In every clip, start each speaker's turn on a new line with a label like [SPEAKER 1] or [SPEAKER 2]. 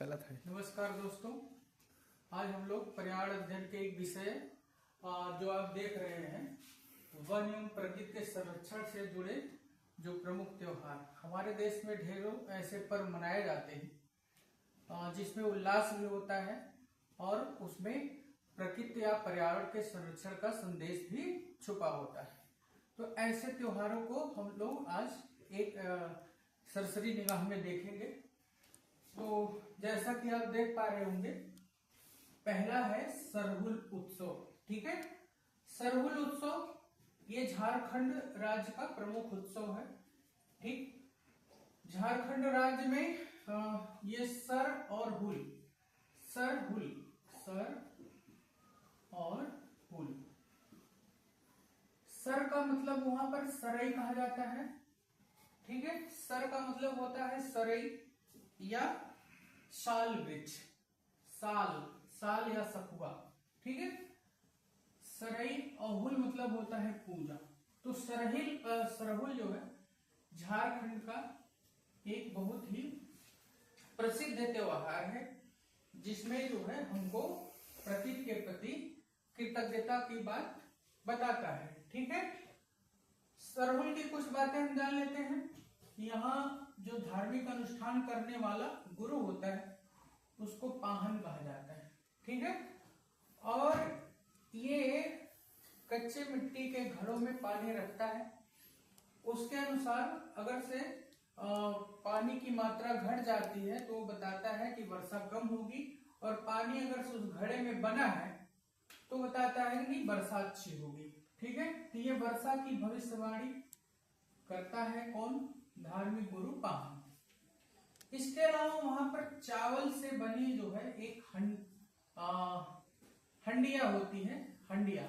[SPEAKER 1] चला था।
[SPEAKER 2] नमस्कार दोस्तों, आज हम लोग पर्यावरण अध्ययन के एक विषय जो आप देख रहे हैं वन एवं प्रकृति के संरक्षण से जुड़े जो प्रमुख त्योहार हमारे देश में ढेरों ऐसे पर्व मनाए जाते हैं जिसमें उल्लास भी होता है और उसमें प्रकृति या पर्यावरण के संरक्षण का संदेश भी छुपा होता है। तो ऐसे त्योहारों को हम लोग आज एक सरसरी निगाह में देखेंगे। तो जैसा कि आप देख पा रहे होंगे, पहला है सरहुल उत्सव। ठीक है, सरहुल उत्सव ये झारखंड राज्य का प्रमुख उत्सव है। ठीक, झारखंड राज्य में ये सर और हुल, सर और हुल। सर का मतलब वहां पर सरई कहा जाता है। ठीक है, सर का मतलब होता है सरई या साल वृक्ष, साल या सखुआ। ठीक है, सरई और हुल मतलब होता है पूजा। तो सरहुल जो है झारखंड का एक बहुत ही प्रसिद्ध त्योहार है जिसमें जो है हमको प्रकृति के प्रति कृतज्ञता की बात बताता है। ठीक है, सरहुल की कुछ बातें हम जान लेते हैं। यहाँ जो धार्मिक अनुष्ठान करने वाला गुरु होता है उसको पाहन कहा जाता है। ठीक है, और ये कच्चे मिट्टी के घरों में पानी रखता है। उसके अनुसार अगर से पानी की मात्रा घट जाती है तो वो बताता है कि वर्षा कम होगी, और पानी अगर से उस घड़े में बना है तो बताता है कि वर्षा अच्छी होगी। ठीक है, तो ये वर्षा की भविष्यवाणी करता है कौन? धार्मिक गुरु पाहन। इसके अलावा वहां पर चावल से बनी जो है एक हंडिया होती है, हंडिया,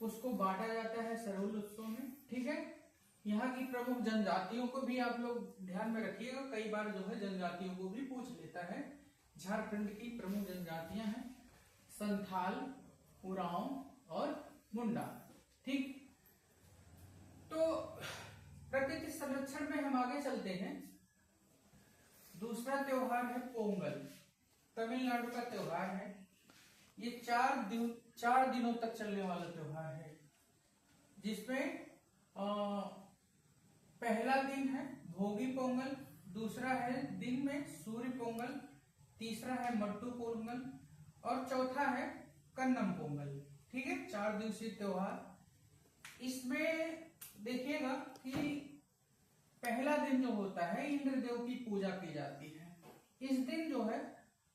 [SPEAKER 2] उसको बांटा जाता है सरहुल उत्सव में। ठीक है, यहाँ की प्रमुख जनजातियों को भी आप लोग ध्यान में रखिएगा, कई बार जो है जनजातियों को भी पूछ लेता है। झारखंड की प्रमुख जनजातियां हैं संथाल, उरांव और मुंडा। ठीक, तो प्रकृति संरक्षण में हम आगे चलते हैं। दूसरा त्योहार है पोंगल, तमिलनाडु का त्योहार है। ये 4 दिनों तक चलने वाला त्योहार है जिसमें पहला दिन है भोगी पोंगल, दूसरा है दिन में सूर्य पोंगल, तीसरा है मट्टू पोंगल और चौथा है कन्नम पोंगल। ठीक है, 4 दिवसीय त्योहार। इसमें देखिएगा कि पहला दिन जो होता है इंद्रदेव की पूजा की जाती है। इस दिन जो है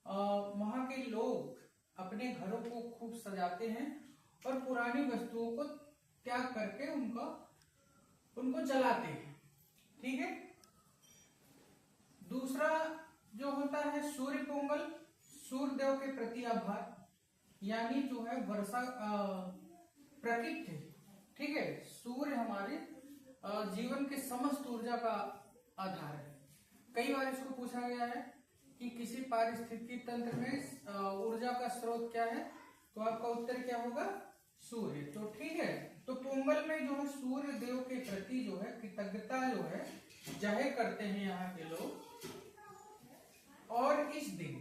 [SPEAKER 2] वहां के लोग अपने घरों को खूब सजाते हैं और पुरानी वस्तुओं को त्याग करके उनको जलाते हैं। ठीक है, दूसरा जो होता है सूर्य पोंगल, सूर्य देव के प्रति आभार, यानी जो है वर्षा प्रकृति। ठीक है, सूर्य हमारे जीवन के समस्त ऊर्जा का आधार है। कई बार इसको पूछा गया है कि किसी पारिस्थितिकी तंत्र में ऊर्जा का स्रोत क्या है, तो आपका उत्तर क्या होगा? सूर्य। तो ठीक है, तो पोंगल में जो है सूर्य देव के प्रति जो है कृतज्ञता जो है जाहिर करते हैं यहाँ के लोग। और इस दिन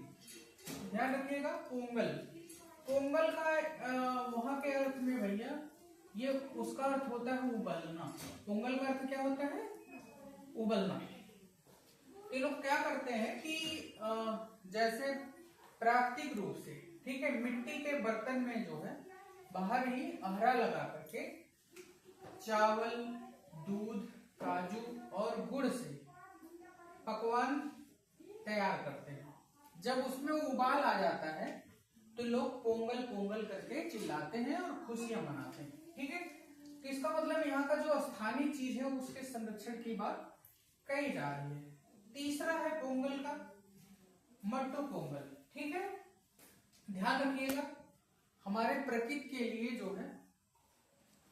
[SPEAKER 2] ध्यान रखिएगा, पोंगल का वहां के अर्थ में भैया ये उसका अर्थ होता है उबलना। पोंगल का अर्थ क्या होता है? उबलना। ये लोग क्या करते हैं कि जैसे प्राकृतिक रूप से, ठीक है, मिट्टी के बर्तन में जो है बाहर ही अहरा लगा करके चावल, दूध, काजू और गुड़ से पकवान तैयार करते हैं। जब उसमें उबाल आ जाता है तो लोग पोंगल पोंगल करके चिल्लाते हैं और खुशियां मनाते हैं। ठीक है, तो इसका मतलब यहाँ का जो स्थानीय चीज है उसके संरक्षण की बात कही जा रही है। तीसरा है पोंगल का मट्टू पोंगल। ठीक है, ध्यान रखिएगा, हमारे प्रकृति के लिए जो है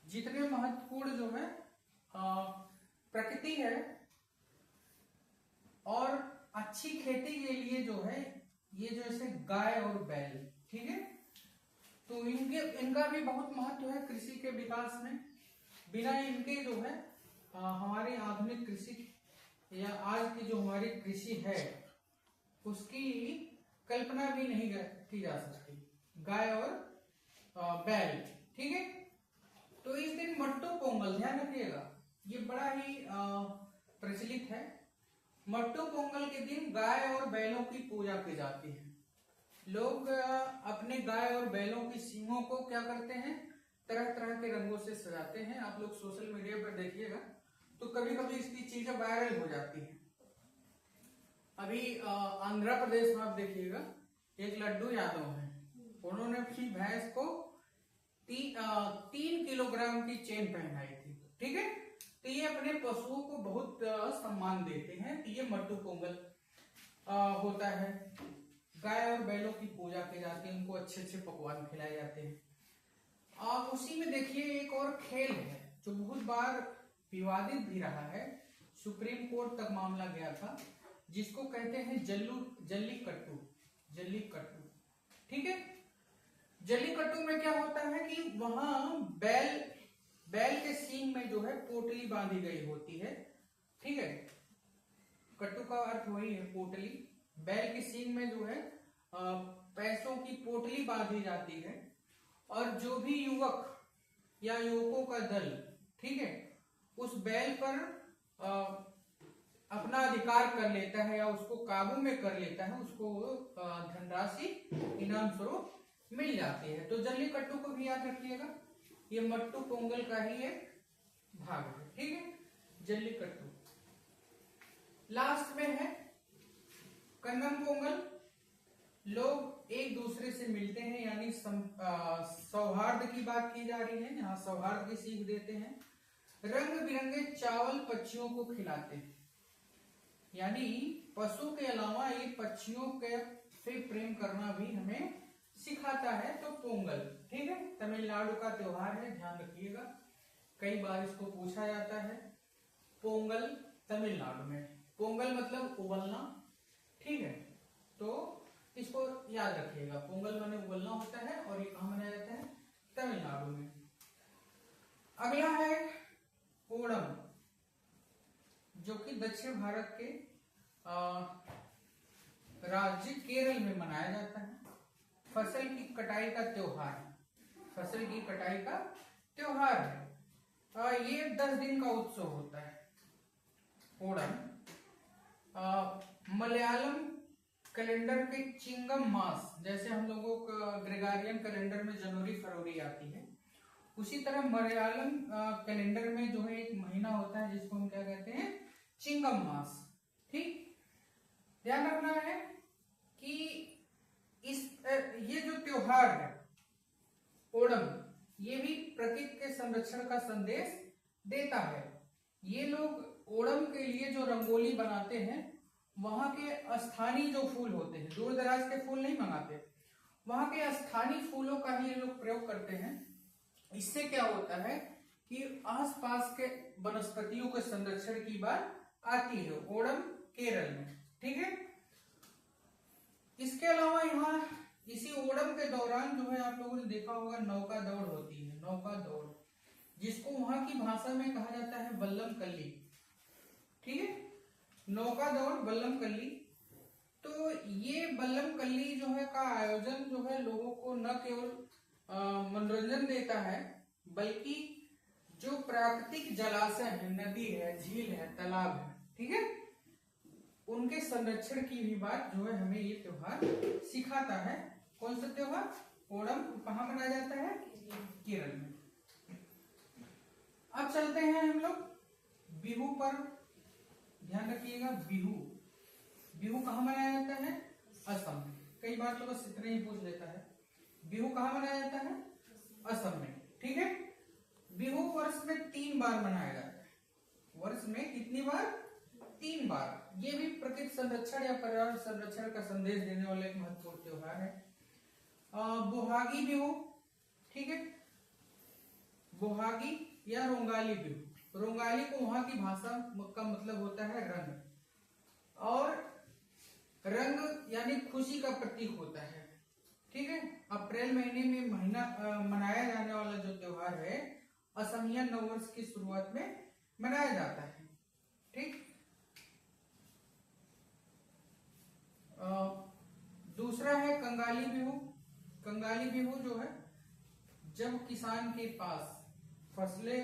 [SPEAKER 2] जितने महत्वपूर्ण जो है प्रकृति है और अच्छी खेती के लिए जो है ये जैसे गाय और बैल, ठीक है, तो इनका भी बहुत महत्व है कृषि के विकास में। बिना इनके जो है हमारी आधुनिक कृषि या आज की जो हमारी कृषि है उसकी कल्पना भी नहीं की जा सकती, गाय और बैल। ठीक है, तो इस दिन मट्टू पोंगल, ध्यान रखिएगा, ये बड़ा ही प्रचलित है। मट्टू पोंगल के दिन गाय और बैलों की पूजा की जाती है। लोग अपने गाय और बैलों की सींगों को क्या करते हैं, तरह तरह के रंगों से सजाते हैं। आप लोग सोशल मीडिया पर देखिएगा तो कभी कभी इसकी चीजें वायरल हो जाती हैं। अभी आंध्र प्रदेश में आप देखिएगा, एक लड्डू यादव है, उन्होंने अपनी भैंस को 3 किलोग्राम की चेन पहनाई थी। ठीक है, तो ये अपने पशुओं को बहुत सम्मान देते हैं। तो ये मट्टू पोंगल होता है। गाय और बैलों की पूजा की जाती है, उनको अच्छे अच्छे पकवान खिलाए जाते हैं। उसी में देखिए एक और खेल है जो बहुत बार विवादित भी रहा है, सुप्रीम कोर्ट तक मामला गया था, जिसको कहते हैं जल्लीकट्टू। ठीक है, जल्लीकट्टू में क्या होता है कि वहां बैल के सींग में जो है पोटली बांधी गई होती है। ठीक है, कट्टू का अर्थ वही है, पोटली। बैल के सींग में जो है पैसों की पोटली बांधी जाती है, और जो भी युवक या युवकों का दल, ठीक है, उस बैल पर अपना अधिकार कर लेता है या उसको काबू में कर लेता है, उसको धनराशि इनाम स्वरूप मिल जाती है। तो जल्लीकट्टू को भी याद रखिएगा, ये मट्टू पोंगल का ही एक भाग है। ठीक है, जल्लीकट्टू। लास्ट में है कन्नम पोंगल। लोग एक दूसरे से मिलते हैं, यानी सौहार्द की बात की जा रही है, यहाँ सौहार्द की सीख देते हैं। रंग बिरंगे चावल पक्षियों को खिलाते हैं, यानी पशु के अलावा ये पक्षियों के से प्रेम करना भी हमें सिखाता है। तो पोंगल, ठीक है, तमिलनाडु का त्योहार है, ध्यान रखिएगा, कई बार इसको पूछा जाता है। पोंगल तमिलनाडु में, पोंगल मतलब उबलना। ठीक है, तो इसको याद रखिएगा, पोंगल माने उबलना होता है, और ये कहाँ मनाया जाता है, तमिलनाडु में। अगला है ओणम, जो कि दक्षिण भारत के राज्य केरल में मनाया जाता है। फसल की कटाई का त्योहार, फसल की कटाई का त्योहार है। ये 10 दिन का उत्सव होता है ओणम। मलयालम कैलेंडर के चिंगम मास, जैसे हम लोगों का ग्रेगोरियन कैलेंडर में जनवरी फरवरी आती है, उसी तरह मलयालम कैलेंडर में जो है एक महीना होता है जिसको हम क्या कहते हैं, चिंगम मास। ठीक, ध्यान रखना है कि ये जो त्योहार है ओणम, ये भी प्रकृति के संरक्षण का संदेश देता है। ये लोग ओणम के लिए जो रंगोली बनाते हैं, वहां के स्थानीय जो फूल होते हैं, दूर दराज के फूल नहीं मंगाते, वहां के स्थानीय फूलों का ही लोग प्रयोग करते हैं। इससे क्या होता है कि आसपास के वनस्पतियों के संरक्षण की बात आती है ओणम केरल में। ठीक है, इसके अलावा यहाँ इसी ओणम के दौरान जो है आप लोगों ने देखा होगा नौका दौड़ होती है, नौका दौड़, जिसको वहां की भाषा में कहा जाता है बल्लम कल्ली। ठीक है, नौका दौड़ बल्लम कल्ली। तो ये बल्लम कल्ली जो है का आयोजन जो है लोगों को न केवल मनोरंजन देता है, बल्कि जो प्राकृतिक जलाशय है, नदी है, झील है, तालाब है, ठीक है, उनके संरक्षण की भी बात जो है हमें ये त्योहार सिखाता है। कौन सा त्योहार, ओणम, कहाँ मनाया जाता है, केरल में। अब चलते हैं हम लोग बिहू पर, ध्यान रखिएगा, बिहू, बिहू कहाँ मनाया जाता है, असम में। कई बार तो बस इतना ही पूछ लेता है, बिहू कहाँ मनाया जाता है, असम में। ठीक है, बिहू वर्ष में 3 बार मनाया जाता है, वर्ष में कितनी बार, 3 बार। ये भी प्रकृति संरक्षण या पर्यावरण संरक्षण का संदेश देने वाला एक महत्वपूर्ण त्योहार है। बोहागी बिहू, ठीक है, बोहागी या रोंगाली बिहू। रोंगाली को वहां की भाषा का मतलब होता है रंग, और रंग यानी खुशी का प्रतीक होता है। ठीक है, अप्रैल महीने में मनाया जाने वाला जो त्योहार है, असमिया नववर्ष की शुरुआत में मनाया जाता है। ठीक, कंगाली बिहू जो है, जब किसान के पास फसलें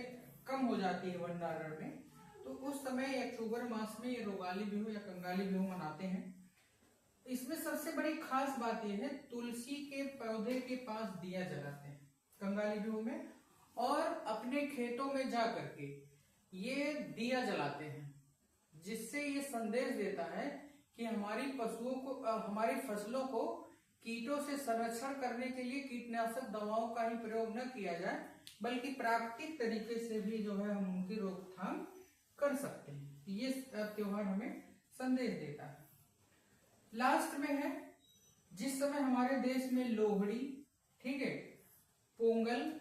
[SPEAKER 2] कम हो जाती है भंडारण में, तो उस समय अक्टूबर मास में ये रोगाली बिहू या कंगाली बिहू मनाते हैं। इसमें सबसे बड़ी खास बात यह है, तुलसी के पौधे के पास दिया जलाते हैं कंगाली बिहू में, और अपने खेतों में जा करके ये दिया जलाते हैं, जिससे ये संदेश देता है कि हमारी पशुओं को, हमारी फसलों को कीटों से संरक्षण करने के लिए कीटनाशक दवाओं का ही प्रयोग न किया जाए, बल्कि प्राकृतिक तरीके से भी जो है हम उनकी रोकथाम कर सकते हैं। ये त्योहार हमें संदेश देता है। लास्ट में है, जिस समय हमारे देश में लोहड़ी, ठीक है, पोंगल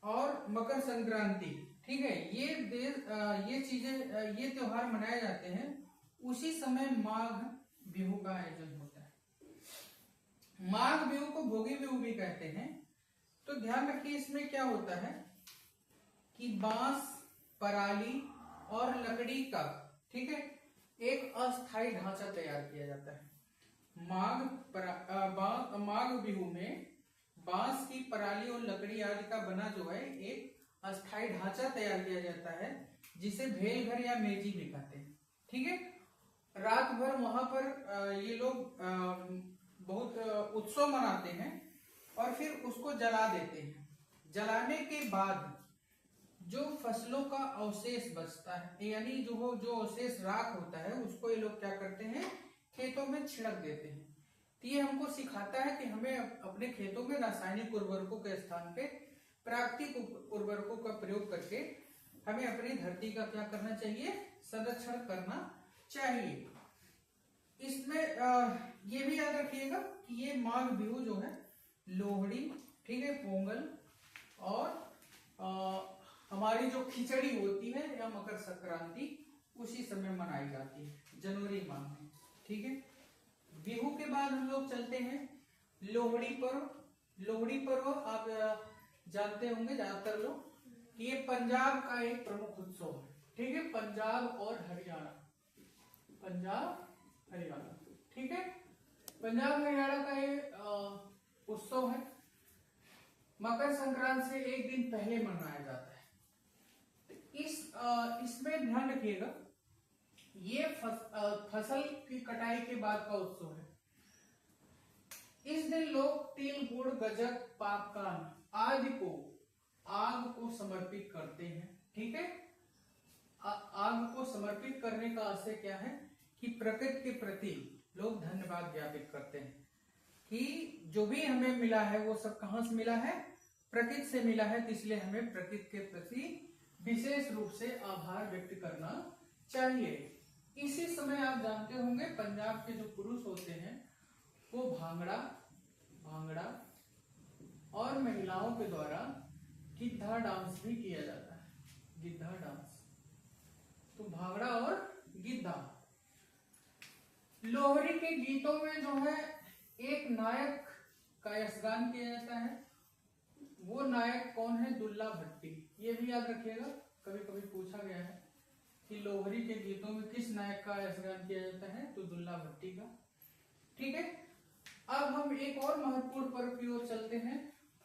[SPEAKER 2] और मकर संक्रांति, ठीक है, ये चीजें, ये त्योहार मनाए जाते हैं, उसी समय माघ बिहू का आयोजन होता है। माघ बिहू को भोगी बिहू भी कहते हैं। तो ध्यान रखिए, इसमें क्या होता है कि बांस, पराली और लकड़ी का, ठीक है, एक अस्थायी ढांचा तैयार किया जाता है। माघ बिहू में बांस की, पराली और लकड़ी आदि का बना जो है एक अस्थायी ढांचा तैयार किया जाता है, जिसे भेलघर या मेजी भी कहते हैं। ठीक है, रात भर वहां पर ये लोग बहुत उत्सव मनाते हैं और फिर उसको जला देते हैं। जलाने के बाद जो फसलों का अवशेष बचता है, यानी जो अवशेष राख होता है, उसको ये लोग क्या करते हैं, खेतों में छिड़क देते हैं। तो ये हमको सिखाता है कि हमें अपने खेतों में रासायनिक उर्वरकों के स्थान पे प्राकृतिक उर्वरकों का प्रयोग करके हमें अपनी धरती का क्या करना चाहिए, संरक्षण करना चाहिए। इसमें ये भी याद रखिएगा कि ये माघ बिहू जो है लोहड़ी, ठीक है, पोंगल और हमारी जो खिचड़ी होती है या मकर संक्रांति उसी समय मनाई जाती है, जनवरी माह में। ठीक है, बिहू के बाद हम लोग चलते हैं लोहड़ी पर्व। लोहड़ी पर्व आप जानते होंगे ज्यादातर लोग कि ये पंजाब का एक प्रमुख उत्सव है। ठीक है, पंजाब और हरियाणा, पंजाब हरियाणा, ठीक है, पंजाब हरियाणा का ये उत्सव है। मकर संक्रांति से एक दिन पहले मनाया जाता है। इसमें ध्यान रखिएगा, ये फसल की कटाई के बाद का उत्सव है। इस दिन लोग तिल, गुड़, गज्जक, पापकान आदि को आग को समर्पित करते हैं। ठीक है, आग को समर्पित करने का आशय क्या है कि प्रकृति के प्रति लोग धन्यवाद ज्ञापित करते हैं कि जो भी हमें मिला है वो सब कहां से मिला है, प्रकृति से मिला है, तो इसलिए हमें प्रकृति के प्रति विशेष रूप से आभार व्यक्त करना चाहिए। इसी समय आप जानते होंगे पंजाब के जो पुरुष होते हैं वो भांगड़ा और महिलाओं के द्वारा गिद्धा डांस भी किया जाता है, गिद्धा डांस। तो भांगड़ा और गिद्धा। लोहड़ी के गीतों में जो है एक नायक का यशगान किया जाता है। वो नायक कौन है, दुल्ला भट्टी। ये भी याद रखिएगा, कभी कभी पूछा गया है कि लोहड़ी के गीतों में किस नायक का यशगान किया जाता है, तो दुल्ला भट्टी का। ठीक है, अब हम एक और महत्वपूर्ण पर्व की ओर चलते हैं,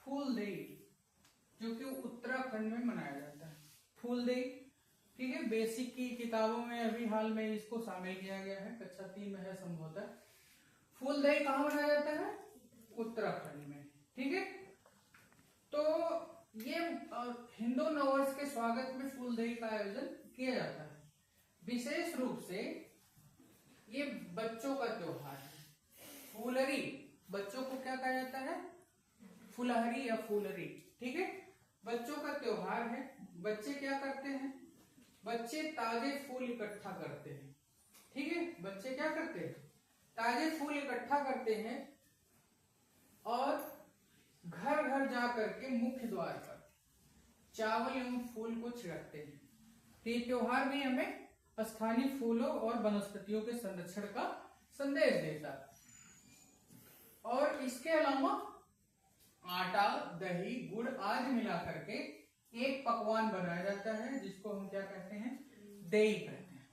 [SPEAKER 2] फूलदेई, जो कि उत्तराखंड में मनाया जाता है। फूलदेई, ठीक है, बेसिक की किताबों में अभी हाल में इसको शामिल किया गया है, कक्षा 3 में है संभवतः। फूलदेई कहाँ मनाया जाता है, उत्तराखंड में। ठीक है, तो ये हिंदू नववर्ष के स्वागत में फूलदेई का आयोजन किया जाता है। विशेष रूप से ये बच्चों का त्योहार है। फूलरी, बच्चों को क्या कहा जाता है, फुलहरी या फूलरी। ठीक है, बच्चों का त्योहार है। बच्चे क्या करते हैं, बच्चे ताजे फूल इकट्ठा करते हैं। ठीक है, बच्चे क्या करते हैं, ताजे फूल इकट्ठा करते हैं और घर घर जा करके मुख्य द्वार पर चावल एवं फूल को छिड़कते हैं। ये त्योहार भी हमें स्थानीय फूलों और वनस्पतियों के संरक्षण का संदेश देता है। और इसके अलावा आटा, दही, गुड़ आदि मिला करके एक पकवान बनाया जाता है, जिसको हम क्या कहते हैं, देई कहते हैं।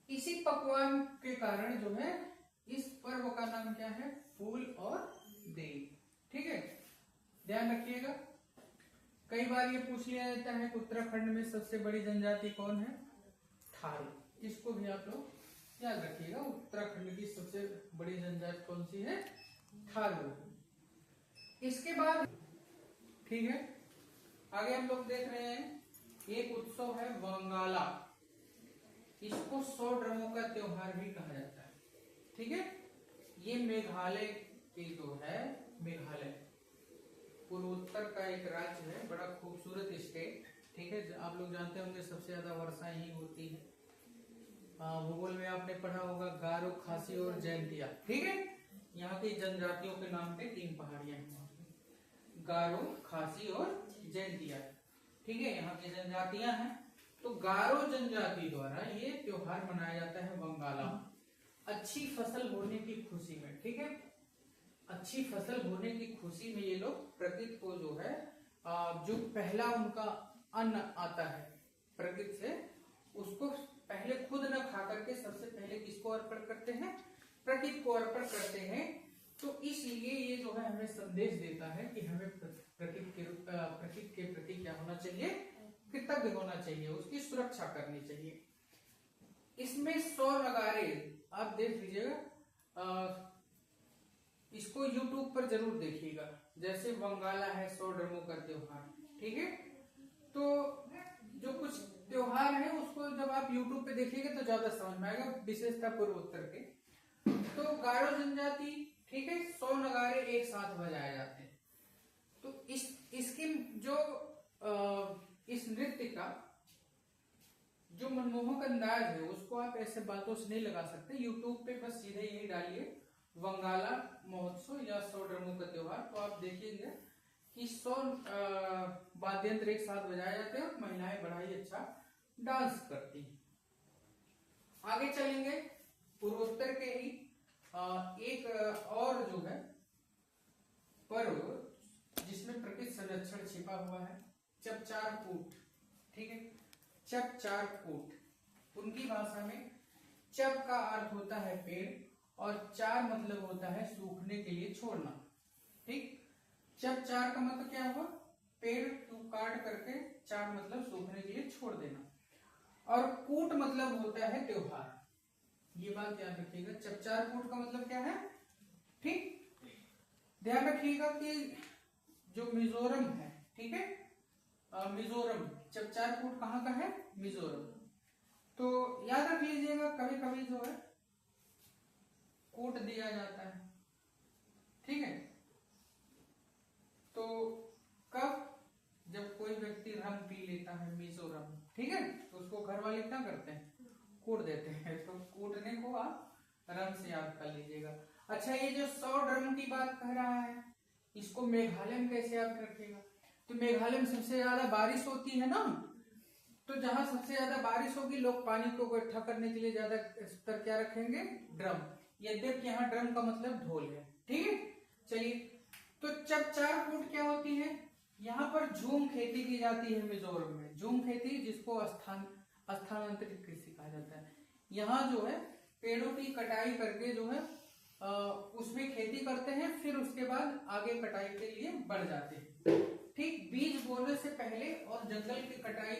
[SPEAKER 2] इसी पकवान के कारण जो है इस पर्व का नाम क्या है? फूल और देव। ठीक है, ध्यान रखिएगा। कई बार ये पूछ लिया जाता है कि उत्तराखंड में सबसे बड़ी जनजाति कौन है? थारू। इसको भी आप लोग याद रखिएगा, उत्तराखंड की सबसे बड़ी जनजाति कौन सी है? थारू। इसके बाद ठीक है, आगे हम लोग देख रहे हैं एक उत्सव है वंगाला। इसको 100 ड्रमों का त्योहार भी कहा जाता है। ठीक है, ये मेघालय की जो है, मेघालय पूर्वोत्तर का एक राज्य है, बड़ा खूबसूरत स्टेट। ठीक है, आप लोग जानते होंगे सबसे ज्यादा वर्षा यही होती है। भूगोल में आपने पढ़ा होगा गारो, खासी और जयंतिया। ठीक है, यहाँ की जनजातियों के नाम पे 3 पहाड़ियां हैं, गारो, खासी और जयंतिया। ठीक है, यहाँ की जनजातियां हैं। तो गारो जनजाति द्वारा ये त्योहार मनाया जाता है वंगाला, अच्छी फसल होने की खुशी में। ठीक है, अच्छी फसल होने की खुशी में ये लोग प्रकृति को जो है जो पहला उनका अन्न आता है प्रकृति से, उसको पहले खुद न खा करके सबसे पहले किसको अर्पण करते हैं? प्रकृति को अर्पण करते हैं। तो इसलिए ये जो है हमें संदेश देता है कि हमें प्रकृति के प्रति क्या होना चाहिए? कृतज्ञ होना चाहिए, उसकी सुरक्षा करनी चाहिए। इसमें 100 नगारे आप देख लीजिएगा, इसको YouTube पर जरूर देखिएगा। जैसे वंगाला है 100 ड्रमों का त्योहार। ठीक है, तो जो कुछ त्योहार है उसको जब आप YouTube पे देखिएगा तो ज्यादा समझ में आएगा, विशेषता पूर्वोत्तर के। तो गारो जनजाति, ठीक है, 100 नगारे एक साथ बजाए जाते हैं। तो इसके जो इस नृत्य का जो मनमोहक अंदाज है उसको आप ऐसे बातों से नहीं लगा सकते। यूट्यूब पे बस सीधे यही डालिए वंगाला महोत्सव या 100 ड्रमों का त्योहार, तो आप देखेंगे कि 100 वाद्यंत्र एक साथ बजाए जाते हैं और महिलाएं बड़ा ही अच्छा डांस करती हैं। आगे चलेंगे, पूर्वोत्तर के ही एक और जो है पर्व जिसमें प्रकृति संरक्षण छिपा हुआ है, चपचार कूट। ठीक है, चपचार कूट, उनकी भाषा में चप का अर्थ होता है पेड़ और चार मतलब होता है सूखने के लिए छोड़ना। ठीक, चपचार का मतलब क्या हुआ? पेड़ को काट करके, चार मतलब सूखने के लिए छोड़ देना, और कूट मतलब होता है त्योहार। ये बात याद रखिएगा, चपचार कूट का मतलब क्या है? ठीक, ध्यान रखिएगा कि जो मिजोरम है, ठीक है, मिजोरम, चपचार कूट कहाँ का है? मिजोरम। तो याद रख लीजिएगा, कभी कभी जो है कूट दिया जाता है। ठीक है, तो कब? जब कोई व्यक्ति रम पी लेता है, मिजोरम, ठीक है, तो उसको घर वाले क्या करते हैं? कूट देते हैं। तो कूटने को आप रम से याद कर लीजिएगा। अच्छा, ये जो 100 ड्रम की बात कह रहा है, इसको मेघालय में कैसे याद रखेगा? तो मेघालय में सबसे ज्यादा बारिश होती है ना, तो जहां सबसे ज्यादा बारिश होगी लोग पानी को इकट्ठा करने के लिए ज्यादा स्तर क्या रखेंगे? ड्रम। यद्यपि यहाँ ड्रम का मतलब ढोल है। ठीक है, चलिए, तो चपचार कूट क्या होती है? यहाँ पर झूम खेती की जाती है मिजोरम में। झूम खेती, जिसको स्थानांतरित कृषि कहा जाता है। यहाँ जो है पेड़ों की कटाई करके जो है उसमें खेती करते हैं, फिर उसके बाद आगे कटाई के लिए बढ़ जाते हैं। ठीक, बीज बोने से पहले और जंगल की कटाई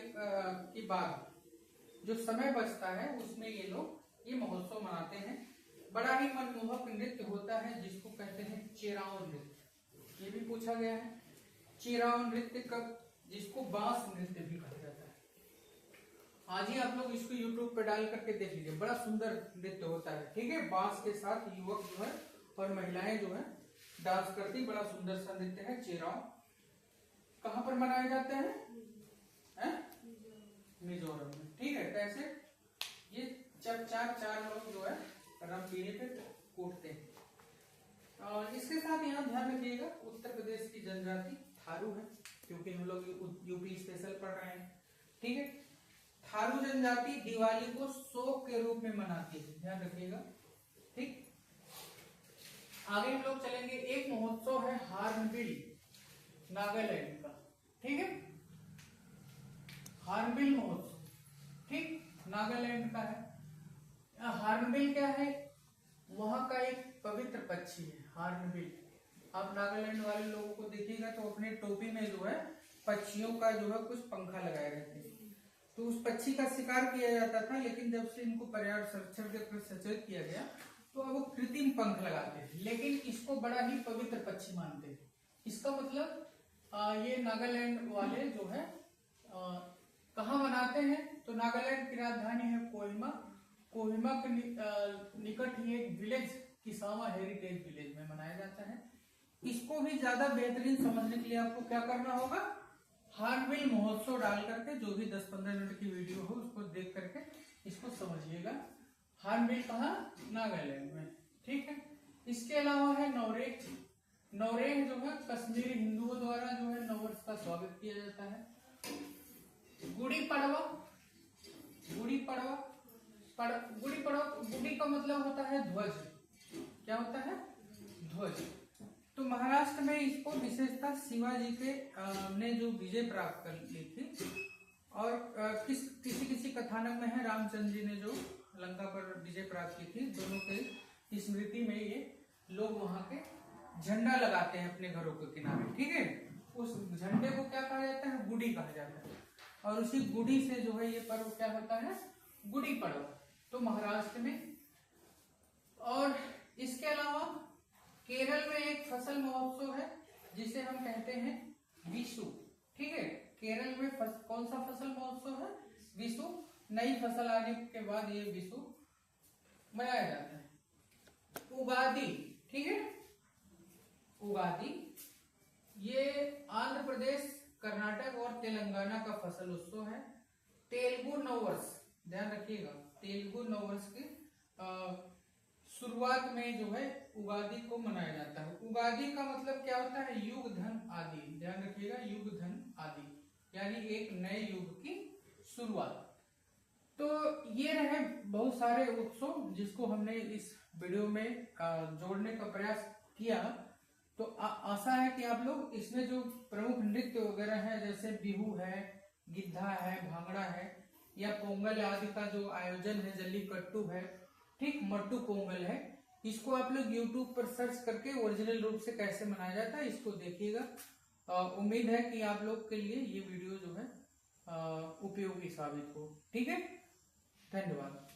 [SPEAKER 2] के बाद जो समय बचता है उसमें ये लोग ये महोत्सव मनाते हैं। बड़ा ही मनमोहक नृत्य होता है जिसको कहते हैं चेराव नृत्य। ये भी पूछा गया है, चेराव नृत्य कब, जिसको बांस नृत्य भी कहा जाता है। आज ही आप लोग इसको YouTube पे डाल करके देख लीजिए, बड़ा सुंदर नृत्य होता है। ठीक है, बांस के साथ युवक जो है और महिलाएं जो है डांस करती, बड़ा सुंदर सा नृत्य है चेराव। कहाँ पर मनाए जाते हैं? मिजोरम में। ठीक है, कैसे? ये जब चार लोग जो है रम पीने पे कूटते हैं। और इसके साथ यहाँ ध्यान रखिएगा, उत्तर प्रदेश की जनजाति थारू है, क्योंकि हम लोग यूपी स्पेशल पढ़ रहे हैं। ठीक है, थारू जनजाति दिवाली को शोक के रूप में मनाती है, ध्यान रखिएगा। ठीक, आगे हम लोग चलेंगे। एक महोत्सव है हार्नबिल, नागालैंड का। ठीक है, हार्नबिल महोत्सव, ठीक, नागालैंड का है। हार्नबिल क्या है? वहां का एक पवित्र पक्षी है हॉर्नबिल। आप नागालैंड वाले लोगों को देखिएगा तो अपने टोपी में जो है पक्षियों का जो है कुछ पंखा लगाए रहते हैं। तो उस पक्षी का शिकार किया जाता था, लेकिन जब से इनको पर्यावरण संरक्षण के प्रति सचेत किया गया तो अब वो कृत्रिम पंख लगाते हैं, लेकिन इसको बड़ा ही पवित्र पक्षी मानते हैं। इसका मतलब ये नागालैंड वाले जो है कहाँ मनाते हैं, तो नागालैंड की राजधानी है कोहिमा। कोहिमा के निकट ही एक विलेज किसावा हेरिटेज विलेज में मनाया जाता है। इसको भी ज्यादा बेहतरीन समझने के लिए आपको क्या करना होगा, हॉर्नबिल महोत्सव डाल करके जो भी 10-15 मिनट की वीडियो हो उसको देख करके इसको समझिएगा। हॉर्नबिल कहाँ, नागालैंड में, ठीक है। इसके अलावा है नवरेह। नवरेह जो है कश्मीरी हिंदुओं द्वारा जो है नववर्ष का स्वागत किया जाता है। गुड़ी पड़वा। गुड़ी पड़वा, गुड़ी पड़वा, गुड़ी का मतलब होता है ध्वज। क्या होता है, ध्वज। तो महाराष्ट्र में इसको विशेषता शिवाजी के ने जो विजय प्राप्त कर ली थी, और किसी कथानक में है रामचंद्र जी ने जो लंका पर विजय प्राप्त की थी, दोनों के स्मृति में ये लोग वहां के झंडा लगाते हैं अपने घरों के किनारे, ठीक है। उस झंडे को क्या कहा जाता है, गुड़ी कहा जाता है, और उसी गुड़ी से जो है ये पर्व क्या होता है, गुड़ी पड़वा। तो महाराष्ट्र में, और इसके अलावा केरल में एक फसल महोत्सव है जिसे हम कहते हैं विशु, ठीक है। केरल में कौन सा फसल महोत्सव है, विशु। नई फसल आने के बाद ये विशु मनाया जाता है। उगादी, ठीक है, उगादी ये आंध्र प्रदेश, कर्नाटक और तेलंगाना का फसल उत्सव है। तेलुगु नववर्ष, ध्यान रखिएगा, तेलुगु नववर्ष की शुरुआत में जो है उगादी को मनाया जाता है। उगादी का मतलब क्या होता है, युग धन आदि, ध्यान रखिएगा, युग धन आदि यानी एक नए युग की शुरुआत। तो ये रहे बहुत सारे उत्सव जिसको हमने इस वीडियो में जोड़ने का प्रयास किया। तो आशा है कि आप लोग इसमें जो प्रमुख नृत्य वगैरह है, जैसे बिहू है, गिद्धा है, भांगड़ा है, या पोंगल आदि का जो आयोजन है, जल्लीकट्टू है, ठीक, मट्टू पोंगल है, इसको आप लोग YouTube पर सर्च करके ओरिजिनल रूप से कैसे मनाया जाता है इसको देखिएगा। उम्मीद है कि आप लोग के लिए ये वीडियो जो है उपयोगी साबित हो, ठीक है। धन्यवाद।